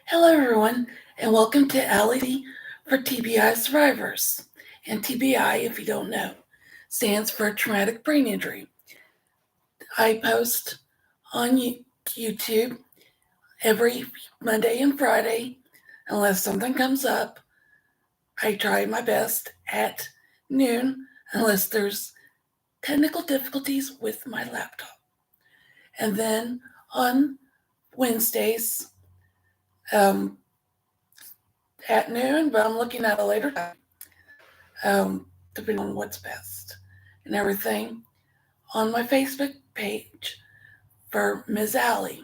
Hello, everyone, and welcome to Allie for TBI survivors. And TBI, if you don't know, stands for traumatic brain injury. I post on YouTube every Monday and Friday, unless something comes up. I try my best at noon, unless there's technical difficulties with my laptop. And then on Wednesdays, um, at noon, but I'm looking at a later time, depending on what's best and everything, on my Facebook page for Ms. Allie.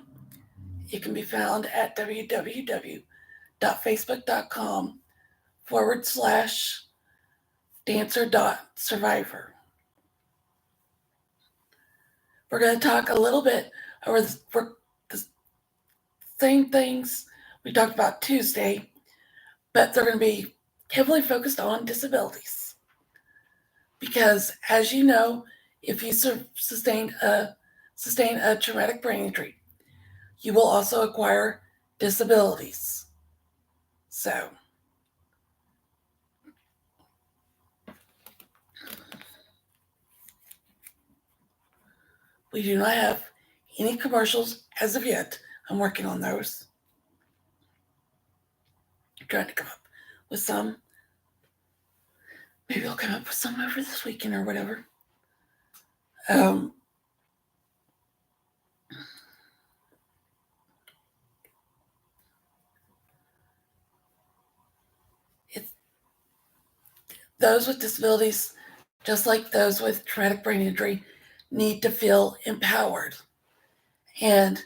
It can be found at www.facebook.com/dancer.survivor. We're going to talk a little bit over the same things we talked about Tuesday, but they're going to be heavily focused on disabilities. Because as you know, if you sustain a traumatic brain injury, you will also acquire disabilities. So, we do not have any commercials as of yet. I'm working on those. I'm trying to come up with some. Maybe I'll come up with some over this weekend or whatever. Um, it's those with disabilities, just like those with traumatic brain injury, need to feel empowered. And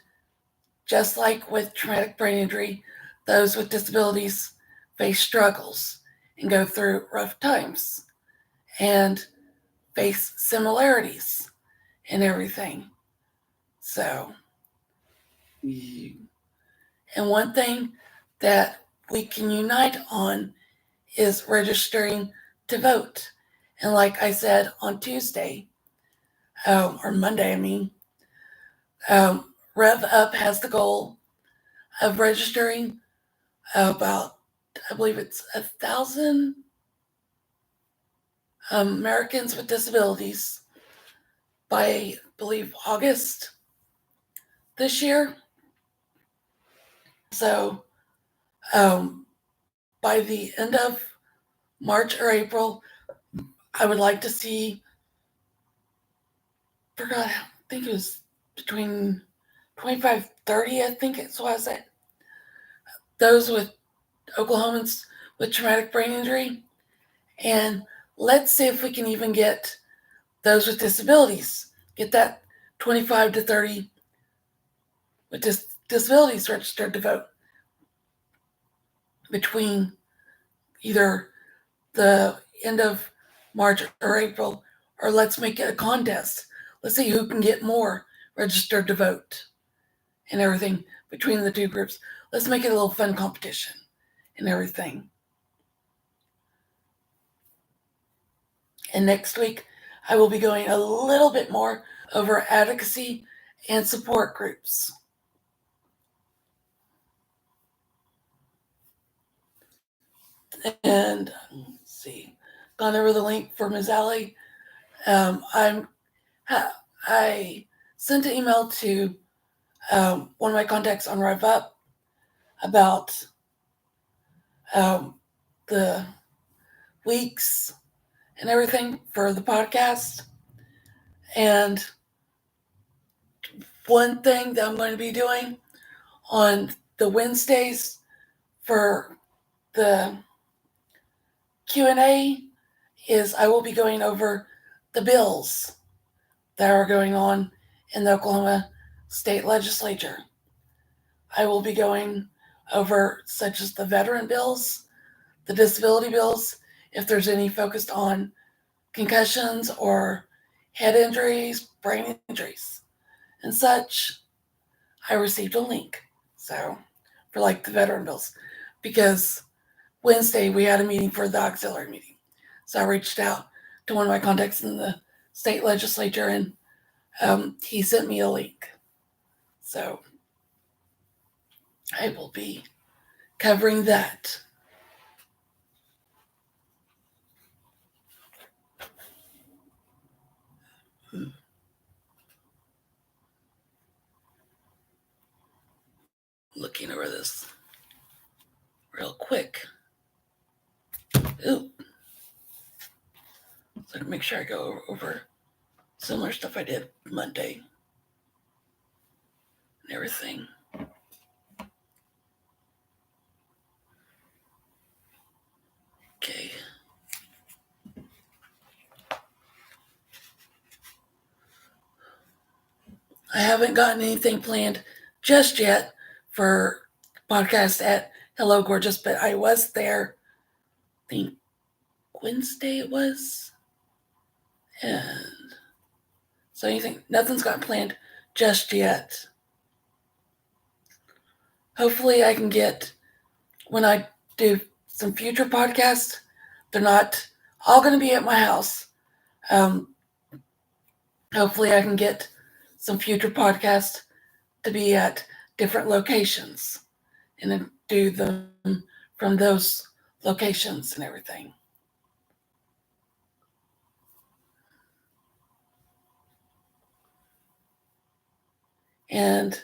just like with traumatic brain injury, those with disabilities face struggles and go through rough times and face similarities and everything. So, and one thing that we can unite on is registering to vote. And like I said on Tuesday, or Monday, Rev Up has the goal of registering about, I believe it's 1,000 Americans with disabilities by, I believe, August this year. So by the end of March or April, I would like to see, I think it was between 25, 30, I think it's what I said. Those with Oklahomans with traumatic brain injury. And let's see if we can even get those with disabilities. Get that 25 to 30 with disabilities registered to vote between either the end of March or April, or let's make it a contest. Let's see who can get more registered to vote and everything between the two groups. Let's make it a little fun competition and everything. And next week, I will be going a little bit more over advocacy and support groups. And let's see, gone over the link for Ms. Allie. I sent an email to one of my contacts on RevUp about the weeks and everything for the podcast. And one thing that I'm going to be doing on the Wednesdays for the Q&A is I will be going over the bills that are going on in the Oklahoma State Legislature. I will be going over such as the veteran bills, the disability bills, if there's any focused on concussions or head injuries, brain injuries, and such. I received a link. So, for like the veteran bills, because Wednesday we had a meeting for the auxiliary meeting. So I reached out to one of my contacts in the state legislature and he sent me a link. So I will be covering that. Looking over this real quick. Ooh. So to make sure I go over similar stuff I did Monday and everything. Okay. I haven't gotten anything planned just yet for podcast at Hello Gorgeous, but I was there, I think Wednesday it was. And so nothing's gotten planned just yet. Hopefully I can get, when I do some future podcasts, they're not all going to be at my house. Hopefully I can get some future podcasts to be at different locations and then do them from those locations and everything. And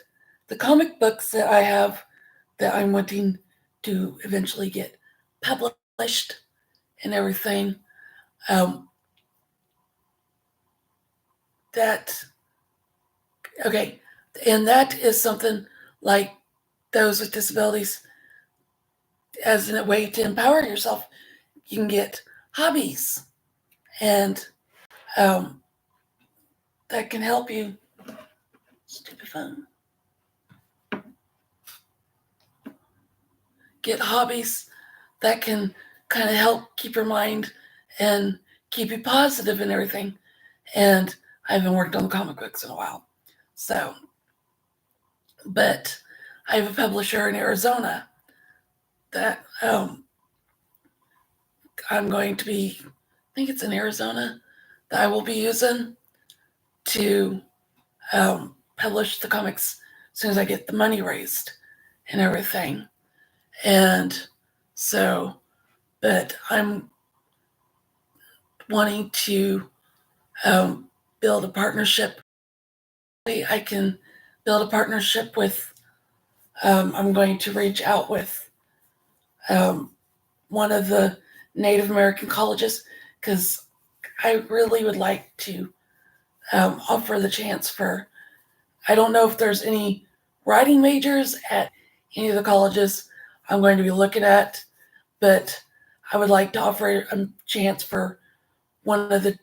the comic books that I have that I'm wanting to eventually get published and everything, okay, and that is something like those with disabilities as a way to empower yourself. You can get hobbies, and that can help you. Stupid phone. Get hobbies that can kind of help keep your mind and keep you positive and everything. And I haven't worked on the comic books in a while. So, but I have a publisher in Arizona that I'm going to be, I think it's in Arizona, that I will be using to publish the comics as soon as I get the money raised and everything. And so, but I'm wanting to build a partnership. I can build a partnership with, I'm going to reach out with one of the Native American colleges because I really would like to offer the chance for, I don't know if there's any writing majors at any of the colleges I'm going to be looking at, but I would like to offer a chance for one of the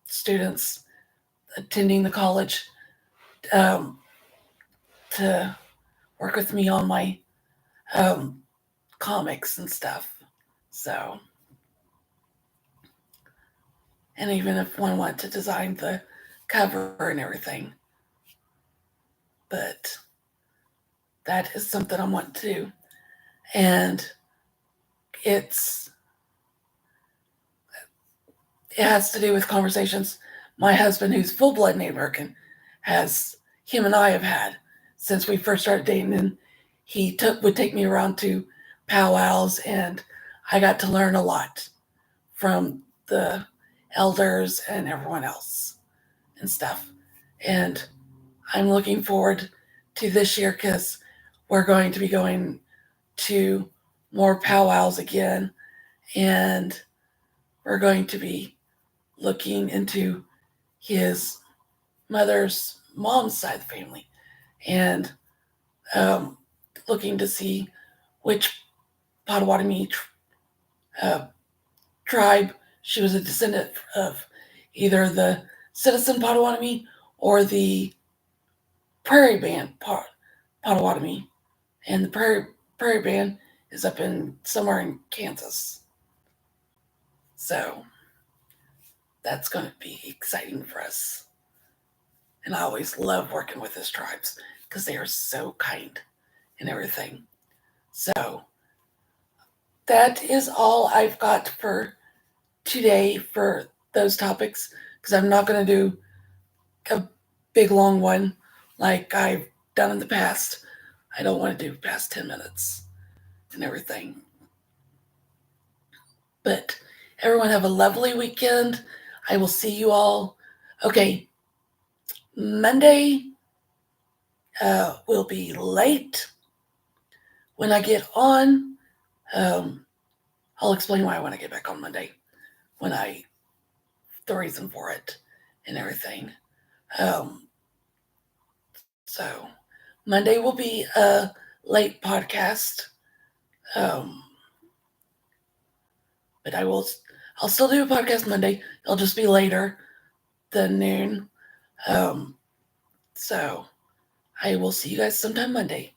students attending the college to work with me on my comics and stuff. So, and even if one wanted to design the cover and everything. But that is something I want to do. And it has to do with conversations my husband, who's full-blood Native American, him and I have had since we first started dating. And he would take me around to powwows, and I got to learn a lot from the elders and everyone else and stuff. And I'm looking forward to this year because we're going to be going to more powwows again, and we're going to be looking into his mom's side of the family, and looking to see which Potawatomi tribe she was a descendant of, either the Citizen Potawatomi or the Prairie Band Potawatomi, and the Prairie Band is up in somewhere in Kansas. So that's going to be exciting for us. And I always love working with these tribes because they are so kind and everything. So that is all I've got for today for those topics, because I'm not going to do a big long one like I've done in the past. I don't want to do past 10 minutes and everything. But everyone have a lovely weekend. I will see you all. Okay, Monday will be late when I get on. I'll explain why I want to get back on Monday the reason for it and everything. So Monday will be a late podcast. But I'll still do a podcast Monday. It'll just be later than noon. So I will see you guys sometime Monday.